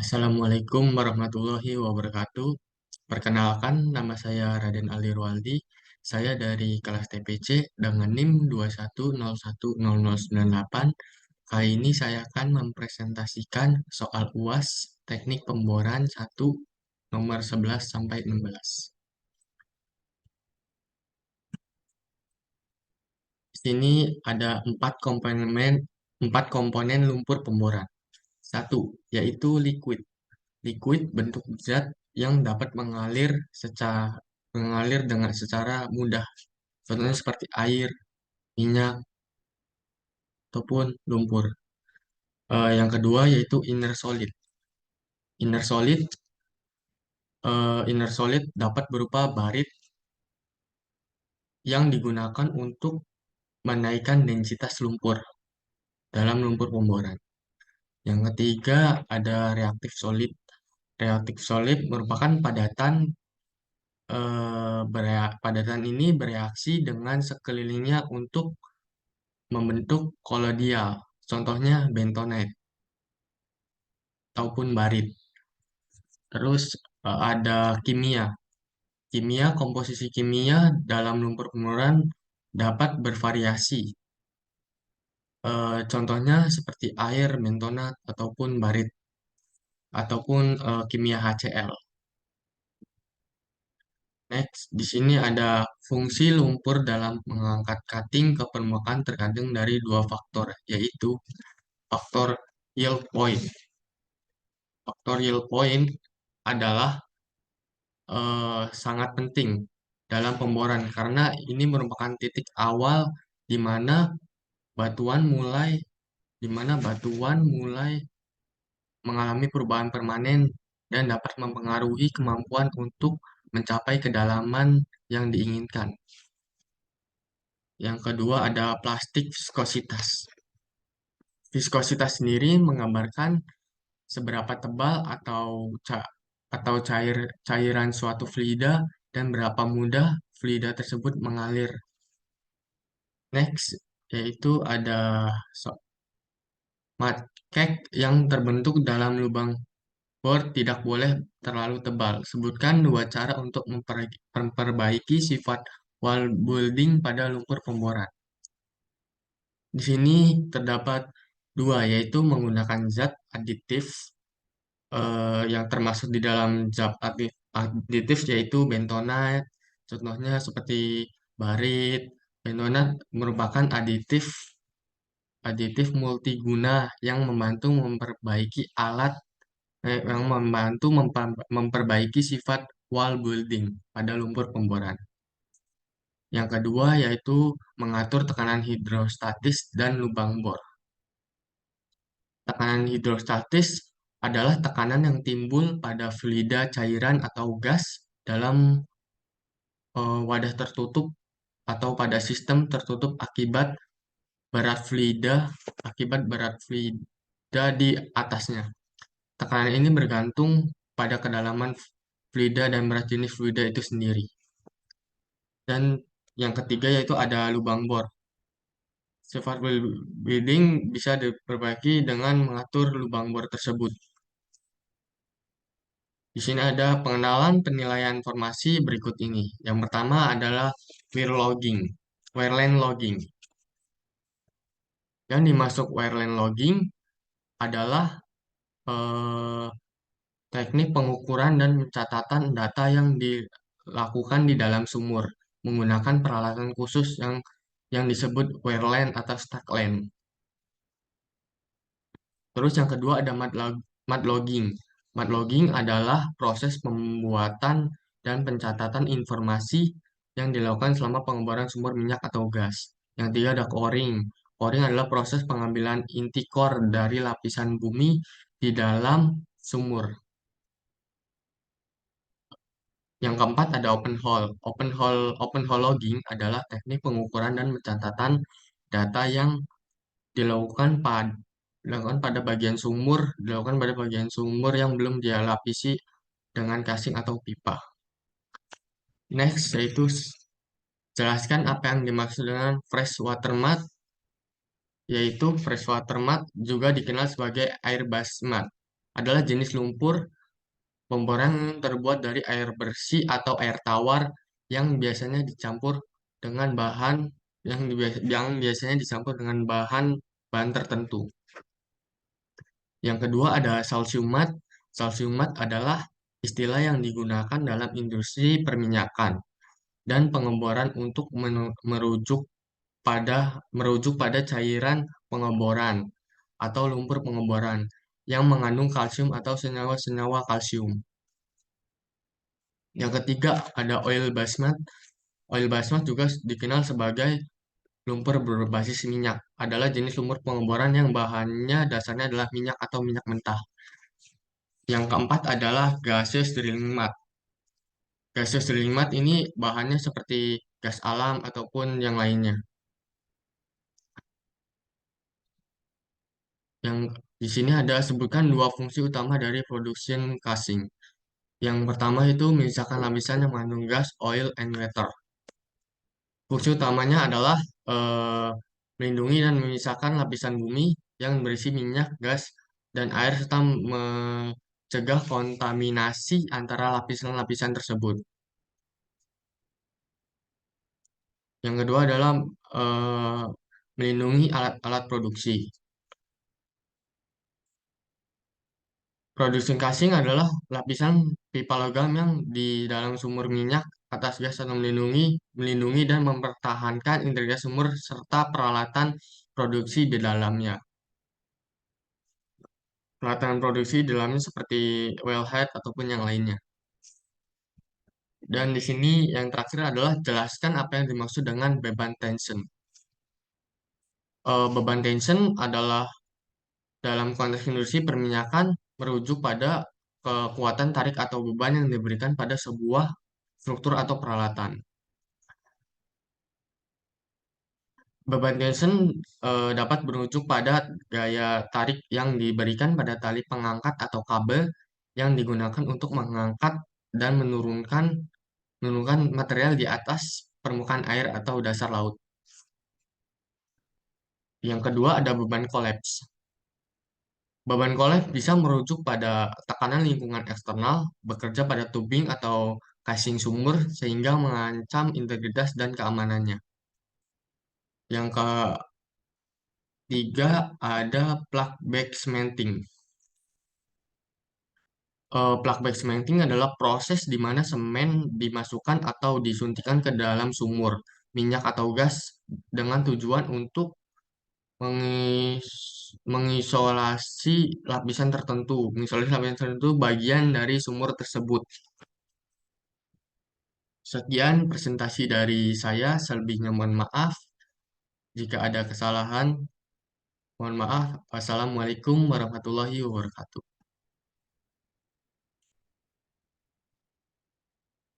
Assalamualaikum warahmatullahi wabarakatuh. Perkenalkan, nama saya Raden Ali Rualdi. Saya dari kelas TPC dengan NIM 2101098. Kali ini saya akan mempresentasikan soal UAS Teknik Pemboran 1 nomor 11 sampai 16. Di sini ada empat komponen lumpur pemboran. Satu, yaitu liquid. Liquid bentuk zat yang dapat mengalir dengan secara mudah. Contohnya seperti air, minyak, ataupun lumpur. Yang kedua yaitu inner solid. Inner solid, inner solid dapat berupa barit yang digunakan untuk menaikkan densitas lumpur dalam lumpur pemboran. Yang ketiga ada reaktif solid. Reaktif solid merupakan padatan ini bereaksi dengan sekelilingnya untuk membentuk kolodial, contohnya bentonite ataupun barit. Terus ada kimia. Komposisi kimia dalam lumpur penurunan dapat bervariasi. Contohnya seperti air, bentonat, ataupun barit, ataupun kimia HCl. Next, di sini ada fungsi lumpur dalam mengangkat cutting ke permukaan tergantung dari dua faktor, yaitu faktor yield point. Faktor yield point adalah sangat penting dalam pemboran karena ini merupakan titik awal di mana batuan mulai mengalami perubahan permanen dan dapat mempengaruhi kemampuan untuk mencapai kedalaman yang diinginkan. Yang kedua ada plastik viskositas. Viskositas sendiri menggambarkan seberapa tebal atau cairan suatu fluida dan berapa mudah fluida tersebut mengalir. Next, yaitu ada mud cake yang terbentuk dalam lubang bor tidak boleh terlalu tebal. Sebutkan dua cara untuk memperbaiki sifat wall building pada lumpur pemboran. Di sini terdapat dua, yaitu menggunakan zat aditif yang termasuk di dalam zat aditif yaitu bentonite. Contohnya seperti barit. Bentonite merupakan aditif multiguna yang membantu memperbaiki sifat wall building pada lumpur pemboran. Yang kedua yaitu mengatur tekanan hidrostatis dan lubang bor. Tekanan hidrostatis adalah tekanan yang timbul pada fluida cairan atau gas dalam wadah tertutup atau pada sistem tertutup akibat berat fluida di atasnya. Tekanan ini bergantung pada kedalaman fluida dan berat jenis fluida itu sendiri. Dan yang ketiga yaitu ada lubang bor. Sifat building bisa diperbaiki dengan mengatur lubang bor tersebut. Di sini ada pengenalan penilaian formasi berikut ini. Yang pertama adalah wireline logging. Yang dimasuk wireline logging adalah eh, teknik pengukuran dan pencatatan data yang dilakukan di dalam sumur menggunakan peralatan khusus yang disebut wireline atau stackline. Terus yang kedua ada mud logging. Mud logging adalah proses pembuatan dan pencatatan informasi yang dilakukan selama pengeboran sumur minyak atau gas. Yang ketiga ada coring. Coring adalah proses pengambilan inti core dari lapisan bumi di dalam sumur. Yang keempat ada open hole. Open hole logging adalah teknik pengukuran dan pencatatan data yang dilakukan pada dilakukan pada bagian sumur yang belum dilapisi dengan casing atau pipa. Next, yaitu jelaskan apa yang dimaksud dengan freshwater mud, yaitu freshwater mud juga dikenal sebagai airbase mud adalah jenis lumpur pemboran yang terbuat dari air bersih atau air tawar yang biasanya dicampur dengan bahan yang biasanya dicampur dengan bahan tertentu. Yang kedua ada salsiumat. Salsiumat adalah istilah yang digunakan dalam industri perminyakan dan pengeboran untuk merujuk pada cairan pengeboran atau lumpur pengeboran yang mengandung kalsium atau senyawa-senyawa kalsium. Yang ketiga ada oil basmat. Oil basmat juga dikenal sebagai lumpur berbasis minyak. Adalah jenis lumpur pengeboran yang bahannya dasarnya adalah minyak atau minyak mentah. Yang keempat adalah gaseous drilling mud. Gaseous drilling mud ini bahannya seperti gas alam ataupun yang lainnya. Yang di sini ada sebutkan dua fungsi utama dari production casing. Yang pertama itu memisahkan lapisan yang mengandung gas, oil, and water. Fungsi utamanya adalah eh, melindungi dan memisahkan lapisan bumi yang berisi minyak, gas, dan air serta mencegah kontaminasi antara lapisan-lapisan tersebut. Yang kedua adalah eh, melindungi alat-alat produksi. Produksi casing adalah lapisan pipa logam yang di dalam sumur minyak atas gas atau melindungi dan mempertahankan integritas sumur serta peralatan produksi di dalamnya. Peralatan produksi di dalamnya seperti wellhead ataupun yang lainnya. Dan di sini yang terakhir adalah jelaskan apa yang dimaksud dengan beban tension. Beban tension adalah dalam konteks industri perminyakan merujuk pada kekuatan tarik atau beban yang diberikan pada sebuah struktur atau peralatan. Beban tension dapat merujuk pada gaya tarik yang diberikan pada tali pengangkat atau kabel yang digunakan untuk mengangkat dan menurunkan material di atas permukaan air atau dasar laut. Yang kedua ada beban kolaps. Beban kolaps bisa merujuk pada tekanan lingkungan eksternal bekerja pada tubing atau casing sumur sehingga mengancam integritas dan keamanannya. Yang ketiga ada plug back cementing. Plug back cementing adalah proses di mana semen dimasukkan atau disuntikan ke dalam sumur minyak atau gas dengan tujuan untuk mengisolasi lapisan tertentu bagian dari sumur tersebut. Sekian presentasi dari saya, selebihnya mohon maaf. Jika ada kesalahan, mohon maaf. Wassalamualaikum warahmatullahi wabarakatuh.